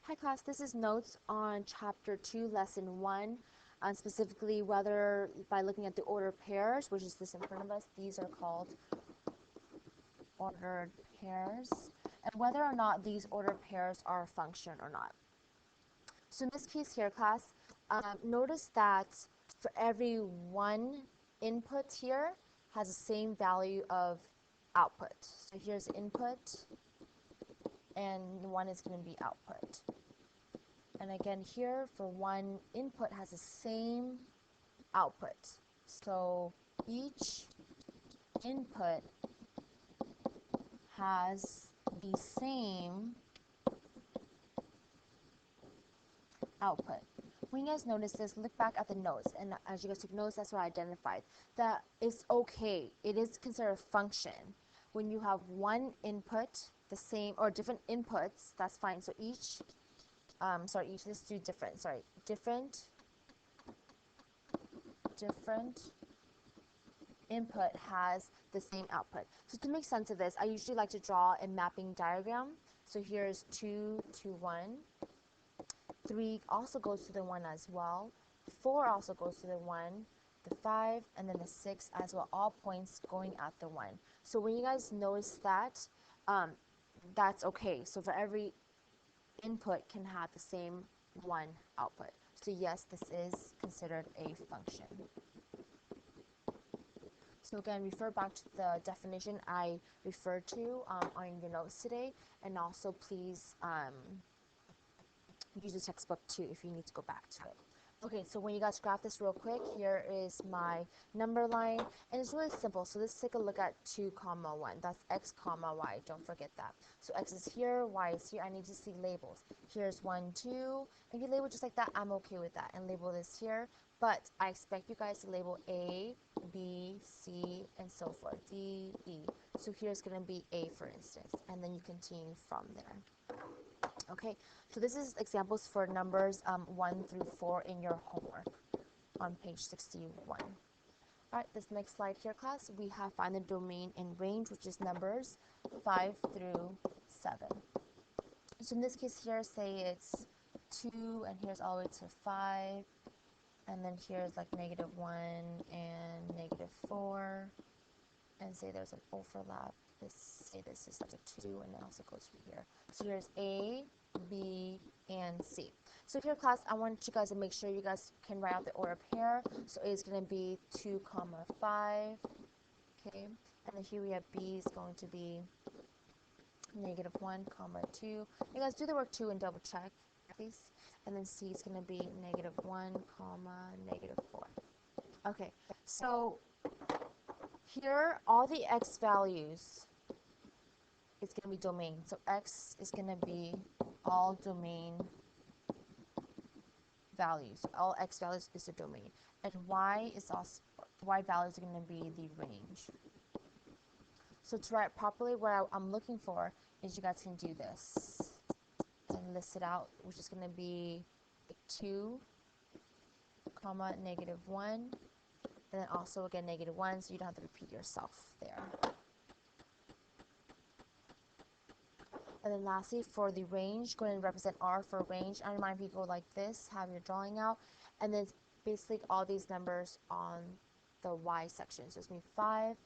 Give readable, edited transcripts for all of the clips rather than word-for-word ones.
Hi class, this is notes on chapter 2, lesson 1, specifically whether by looking at the ordered pairs, which is this in front of us, these are called ordered pairs, and whether or not these ordered pairs are a function or not. So in this case here, class, notice that for every one input here has the same value of output. So here's input, and one is going to be output. And again here, for one input has the same output. So each input has the same output. When you guys notice this, look back at the notes, and as you guys took notes, that's what I identified. That it's okay. It is considered a function. When you have one input, the same, or different inputs, that's fine. So each let's do different, different input has the same output. So to make sense of this, I usually like to draw a mapping diagram. So here's 2 to 1. 3 also goes to the 1 as well. 4 also goes to the 1. The 5 and then the 6 as well, all points going at the 1. So when you guys notice that, that's okay. So for every input can have the same one output. So yes, this is considered a function. So again, refer back to the definition I referred to on your notes today, and also please use the textbook too if you need to go back to it. Okay, so when you guys graph this real quick, here is my number line, and it's really simple. So let's take a look at 2, 1. That's x, y. Don't forget that. So x is here, y is here. I need to see labels. Here's 1, 2, and you label just like that. I'm okay with that, and label this here. But I expect you guys to label A, B, C, and so forth, D, E. So here's going to be A, for instance, and then you continue from there. Okay, so this is examples for numbers 1 through 4 in your homework on page 61. Alright, this next slide here, class, we have find the domain and range, which is numbers 5 through 7. So in this case here, say it's 2, and here's all the way to 5, and then here's like -1 and -4, and say there's an overlap. Say this is like a 2, and it also goes through here. So here's A, B, and C. So here, class, I want you guys to make sure you guys can write out the order pair. So A is going to be 2, 5. Okay, and then here we have B is going to be -1, 2. You guys do the work too and double check, please. And then C is going to be -1, -4. Okay, so here all the x values is going to be domain. So x is going to be all domain values. All x values is the domain, and y is also values are going to be the range. So to write properly, what I'm looking for is you guys can do this and list it out, which is going to be 2, -1, and then also again -1, so you don't have to repeat yourself there. And then lastly, for the range, go ahead and represent R for range. I remind people like this, have your drawing out, and then basically all these numbers on the Y section. So it's going to be 5,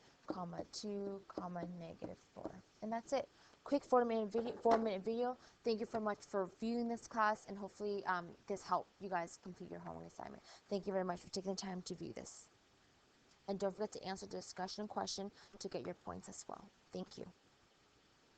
2, -4. And that's it. Quick 4-minute video. Thank you very much for viewing this class, and hopefully this helped you guys complete your homework assignment. Thank you very much for taking the time to view this. And don't forget to answer the discussion question to get your points as well. Thank you.